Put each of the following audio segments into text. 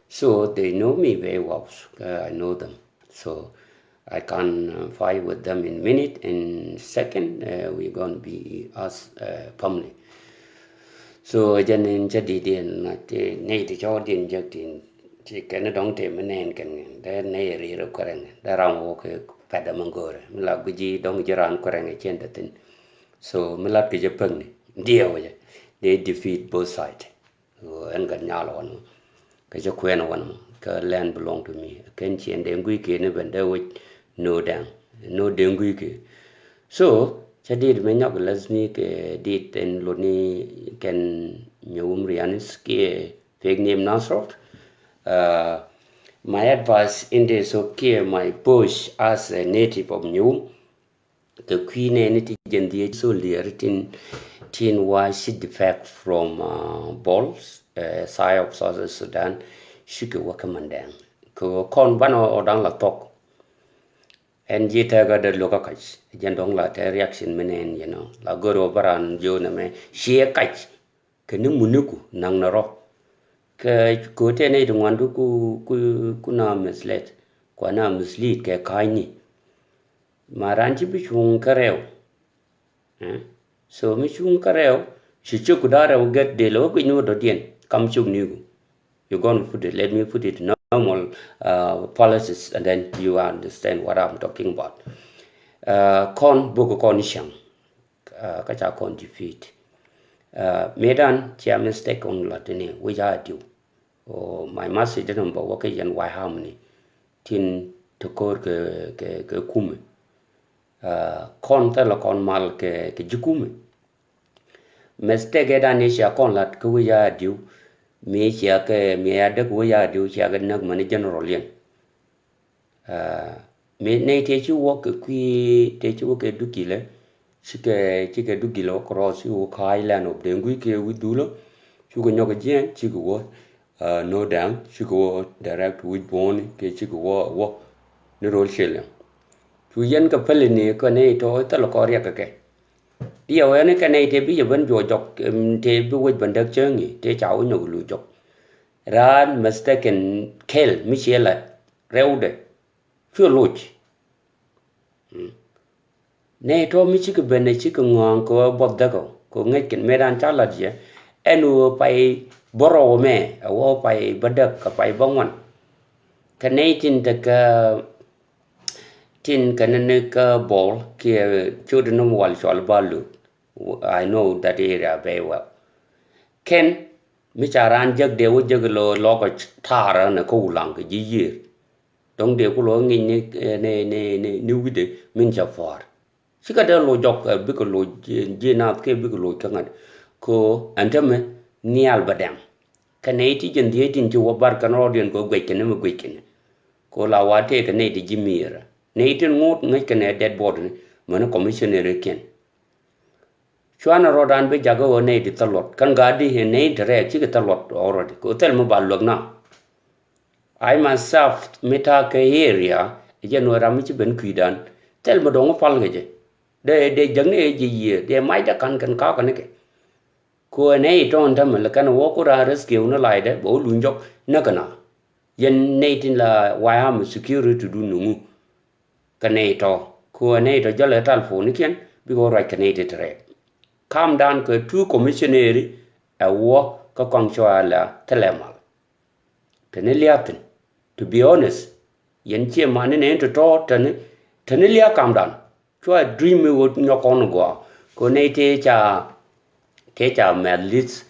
So they know me very well. I know them. So I can fight with them in minute. In second, we're going to be us family. So cho nên cho đi điện là thì nay thì cho điện cho điện chỉ cái nó đóng tiền mình nên cái này nay rồi rồi cái này đã làm ok phải đã mang gore mình làm cái gì đóng cái ran cái này trên đó tin so mình làm cái Japan này điều vậy they defeat both sides anh gần nhau là anh cái cho quen là anh cái land belong to me cái chuyện đến quý kia nó vẫn đâu no down no đến quý kia so cha đi mình nhóc cái lesni cái đi tên luôn ni can nhung rianis cái fake name nasrot my advice in this okay my push as a native of New the queen entity gendia so tin why she defect from balls side of South Sudan she could work mandang ko kon bano odang la tok and jita ga the loka kach jandong la te reaction menen you know la goro baran jo na me she kach kenu munuku nang naro ke ko te nei dong wandu ku na mislead ko na mislead ke kaini maranchi bi chung kareo so mi chung kareo shi chu ku dara get de lo ku no do dien kam chung ni you going to put it let me put it normal policies and then you understand what I'm talking about kon buko kon shang ka cha kon defeat medan chia mistake on latini which I do my message didn'tบอกว่าcái dân white harmony tin to cor cái kume con ta là con mal cái jukume mistake da ne sha con lat ko ya diu me sha cái me ya da ko ya diu sha cái nak man general yen me ne te chu wo cái qui te chu cái du kile chỉ cái du kilo cross u khai lan of de ngui ke wi du lo chu ko nyok jen chi ko no down chi ko direct with bone ke chi ko wo ne rol shel chu yen ka pele ne ko ne to ta lo ko ria ka ke điều này cái này thì bây giờ vẫn vô chọc thì bây giờ vẫn được chơi nhỉ thì cháu nhủ lùi chọc ra mistaken kill Michelle là rêu đấy chưa lùi này thôi mình chỉ cái bên này chỉ cái ngon có bớt đó có ngay cái mấy đàn cháu là gì anh phải borrow mẹ phải bắt được phải bông ngoan cái này tin được tin cái này cái ball kia chú đừng nói wall cho balu I know that area very well Ken micharan jag de wo jag lo ko thara na ko lang cái gì dong de ko lo ngi ne wide min cha far sika de lo jok bi ko lo je na ke bi ko lo kan ko antame ni albadam kaneti jen de tin ju bar kan rodien ko gwe ken me gwe ken ko la wate ka ne de jimira ne tin ngot ngai ken dead body man commissioner ken Chuana rodan be jago ne di talot kan gadi he ne direct chi talot already ko tel mo balog na I myself meta ke area je no ram chi ben kuidan tel mo dong fal nge je de jang ne ji ye de mai da kan ka kan ke ko ne ton tam la kan wo ko ra rescue no lai de bo lu njok na kana yen ne tin la wa am security du nu kan ne to ko ne to jale tal fo ni ken bi go right kan ne direct calm down ke two commissionary a wo ka kong chwa la telemal teneliatin to be honest yen che man ne to tenelia calm down chwa dream wo nyokon go ko ne te cha medlit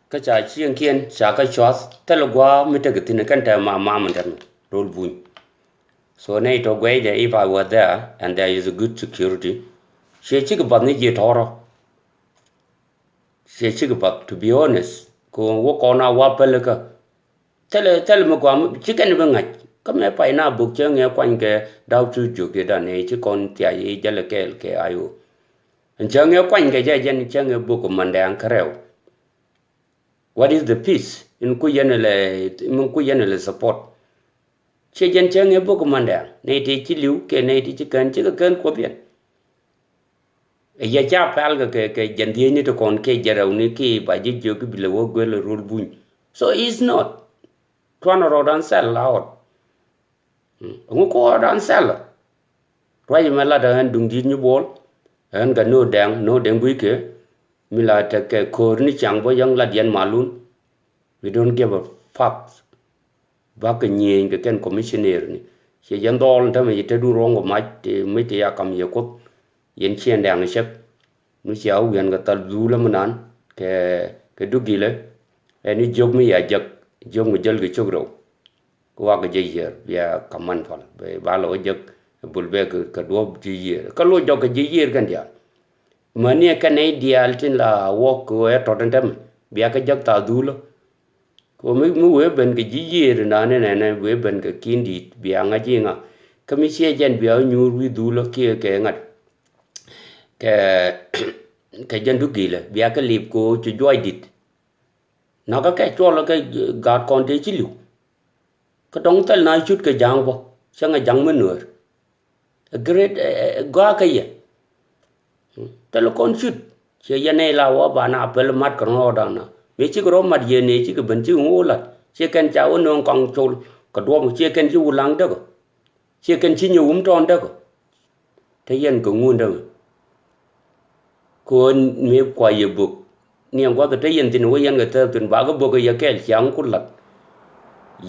ka cha chieng kien cha ka chwas telgwa mite ke tin kan ta ma man tan rol bun so ne to gwe je if I were there and there is a good security she chick about ni je toro she chick about to be honest ko wo ko na wa pelaka tele mo kwa chicken be ngai ka me pa na bu che nge kwan ke dau chu ju ke da ne chi kon tia yi je le ke ayu en che nge kwan ke je jen che nge bu ko mandang kareu what is the peace in ku yen le support che jen che nge bu ko mandang ne ti chi liu ke ne ti chi kan ko bien ya cha pal ke jandie ni to kon ke jarau ni ki ba ji jo ki bilewo gwel rul bun So it's not trying to sell out. Ngu ko dan sell. Right me la da Dungdiit ni bol. An ga no dang bui ke. Mi la ta ke kor ni chang bo yang la dian malun. We don't give a fuck. Ba ke nyen ke ken commissioner ni. Che yan dol ta me te du rong ma te me te ya kam ye ko. Yen chen dang ni shep. Mi xiao wen ga tal du la manan ke du gile. Ani jog mi ya jog mi jel ge chogro. Wa ga je yer ya kaman fal. Be ba lo jog bulbe ka do ji yer. Ka lo jog ji yer kan dia. Mani ka nei dia tin la wo ko e to dem. Bia ka jag ta du lo. Ko mi we ben ke ji yer na ne we ben ke kin di bia nga ji nga. Ka mi sie jen bia nyur wi du lo ke ngat. Cái dân du gile bia cái lip ko chu joy dit nó cái cho là cái gạt con thế chứ liu cái đống tel này chút cái giang bo sang cái giang men Nuer great ga cái gì tel con chút che ya này là wa ba na pel mat kan ho da na me chi ko mat ye ne chi cái ben chi ngo la che ken chao no kong chol cái do mo che ken chu lang đó che ken chi nyu tròn đó thế yên ko ngun đó kon me kwa ye buk niang kwa ta yen tin wo yan ga ta tin ba ga bo ga ya kel chang ku lat